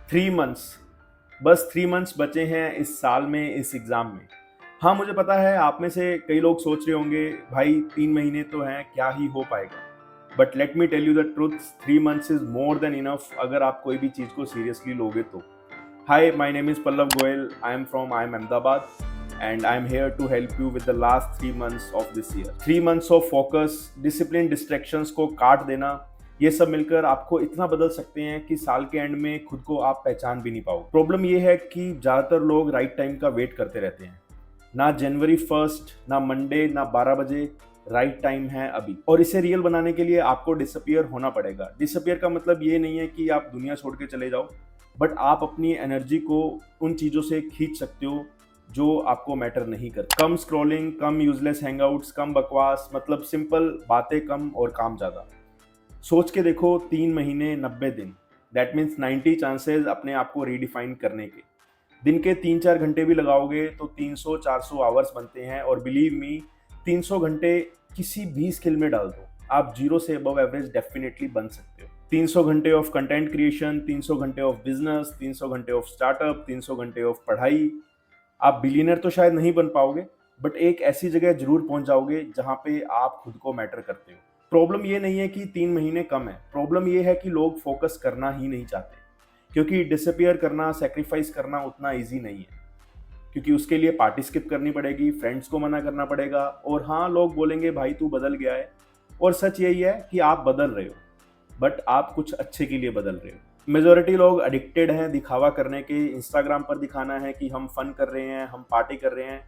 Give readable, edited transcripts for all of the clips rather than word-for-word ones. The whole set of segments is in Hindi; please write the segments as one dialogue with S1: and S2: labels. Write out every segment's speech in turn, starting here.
S1: 3 मंथ्स, बस 3 मंथ्स बचे हैं इस साल में, इस एग्ज़ाम में। हाँ, मुझे पता है आप में से कई लोग सोच रहे होंगे, भाई 3 महीने तो हैं, क्या ही हो पाएगा। But let me tell you the truth, 3 months is more than enough अगर आप कोई भी चीज़ को सीरियसली लोगे तो। Hi, my name is Pallav Goyal, I am Ahmedabad and I'm here to help you with the last 3 months of this year. 3 months of focus, discipline, distractions को काट देना, ये सब मिलकर आपको इतना बदल सकते हैं कि साल के एंड में खुद को आप पहचान भी नहीं पाओगे। प्रॉब्लम ये है कि ज़्यादातर लोग राइट टाइम का वेट करते रहते हैं। ना जनवरी 1, ना मंडे, ना 12 बजे, राइट टाइम है अभी। और इसे रियल बनाने के लिए आपको डिसअपियर होना पड़ेगा। डिसअपियर का मतलब ये नहीं है कि आप दुनिया छोड़ के चले जाओ, बट आप अपनी एनर्जी को उन चीज़ों से खींच सकते हो जो आपको मैटर नहीं करती। कम स्क्रॉलिंग, कम यूजलेस हैंगआउट्स, कम बकवास, मतलब सिंपल बातें कम और काम ज़्यादा। सोच के देखो, 3 महीने 90 दिन, दैट मीन्स 90 चांसेस अपने आप को रीडिफाइन करने के। दिन के 3-4 घंटे भी लगाओगे तो 300-400 आवर्स बनते हैं, और बिलीव मी, 300 घंटे किसी भी स्किल में डाल दो, आप जीरो से अबव एवरेज डेफिनेटली बन सकते हो। 300 घंटे ऑफ कंटेंट क्रिएशन, 300 घंटे ऑफ बिजनेस, 300 घंटे ऑफ स्टार्टअप, 300 घंटे ऑफ पढ़ाई। आप बिलियनर तो शायद नहीं बन पाओगे, बट एक ऐसी जगह जरूर पहुंच जाओगे जहां पे आप खुद को मैटर करते हो। प्रॉब्लम ये नहीं है कि 3 महीने कम है, प्रॉब्लम ये है कि लोग फोकस करना ही नहीं चाहते। क्योंकि डिसअपियर करना, सेक्रीफाइस करना उतना ईजी नहीं है। क्योंकि उसके लिए पार्टी स्किप करनी पड़ेगी, फ्रेंड्स को मना करना पड़ेगा, और हाँ, लोग बोलेंगे भाई तू बदल गया है। और सच यही है कि आप बदल रहे हो, बट आप कुछ अच्छे के लिए बदल रहे हो। मेजोरिटी लोग एडिक्टेड हैं दिखावा करने के। इंस्टाग्राम पर दिखाना है कि हम फन कर रहे हैं, हम पार्टी कर रहे हैं,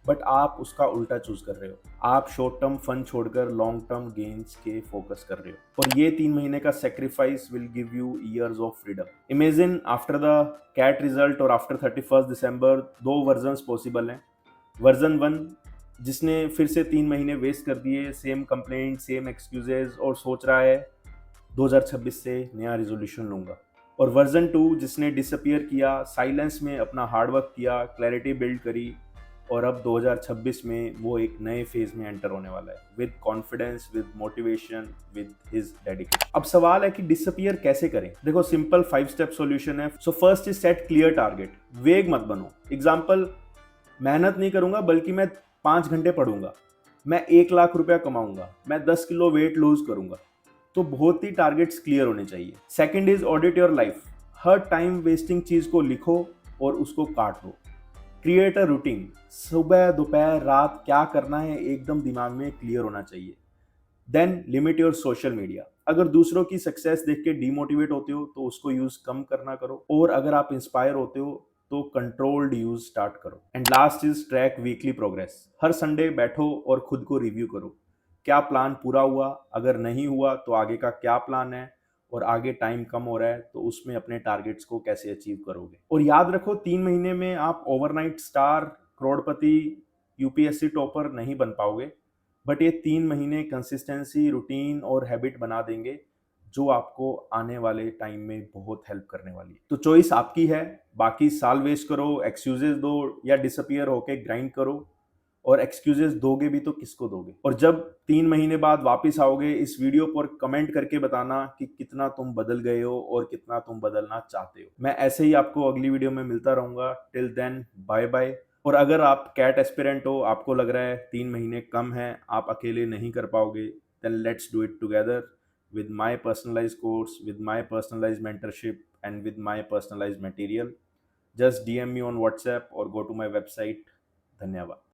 S1: बट आप उसका उल्टा चूज कर रहे हो। आप शॉर्ट टर्म फन छोड़कर लॉन्ग टर्म गेन्स के फोकस कर रहे हो, और ये 3 महीने का sacrifice will give you years of freedom. Imagine after the CAT result और आफ्टर 31 दिसंबर, दो वर्जन पॉसिबल हैं। वर्जन 1, जिसने फिर से 3 महीने वेस्ट कर दिए, सेम कंप्लेंट, सेम एक्सक्यूजेज, और सोच रहा है 2026 से नया रिजोल्यूशन लूंगा। और वर्जन 2, जिसने डिसअपियर किया, साइलेंस में अपना हार्डवर्क किया, क्लैरिटी बिल्ड करी, और अब 2026 में वो एक नए फेज में एंटर होने वाला है, with confidence, with motivation, with his dedication. अब सवाल है कि डिसअपियर कैसे करें। देखो, सिंपल 5 स्टेप सॉल्यूशन है। So first is set clear target. वेग मत बनो। एग्जाम्पल, मेहनत नहीं करूंगा बल्कि मैं 5 घंटे पढ़ूंगा, मैं 1 लाख रुपया कमाऊंगा, मैं 10 किलो वेट लूज करूंगा। तो बहुत ही टारगेट्स क्लियर होने चाहिए। Second is audit your life. Her time wasting चीज को लिखो और उसको काट दो। Create a routine. सुबह, दोपहर, रात क्या करना है एकदम दिमाग में क्लियर होना चाहिए। Then limit your social media. अगर दूसरों की सक्सेस देख के डीमोटिवेट होते हो तो उसको यूज कम करना करो, और अगर आप इंस्पायर होते हो तो कंट्रोल्ड यूज स्टार्ट करो। And last is track weekly progress. Her Sunday बैठो और खुद को रिव्यू करो। क्या प्लान पूरा हुआ, अगर नहीं हुआ तो आगे का क्या प्लान है, और आगे टाइम कम हो रहा है तो उसमें अपने टारगेट्स को कैसे अचीव करोगे। और याद रखो, 3 महीने में आप ओवरनाइट स्टार, करोड़पति, यूपीएससी टॉपर नहीं बन पाओगे, बट ये 3 महीने कंसिस्टेंसी, रूटीन और हैबिट बना देंगे जो आपको आने वाले टाइम में बहुत हेल्प करने वाली है। तो चॉइस आपकी है। बाकी साल वेस्ट करो, एक्सक्यूजेस दो, या डिसअपियर होके ग्राइंड करो। और एक्सक्यूजेस दोगे भी तो किसको दोगे। और जब 3 महीने बाद वापस आओगे, इस वीडियो पर कमेंट करके बताना कि कितना तुम बदल गए हो और कितना तुम बदलना चाहते हो। मैं ऐसे ही आपको अगली वीडियो में मिलता रहूंगा। Till then, bye bye. और अगर आप कैट एस्पिरेंट हो, आपको लग रहा है 3 महीने कम है, आप अकेले नहीं कर पाओगे, then let's do it together with my personalized course, with my personalized mentorship, and with my personalized material. Just DM me on WhatsApp or go to my website. धन्यवाद।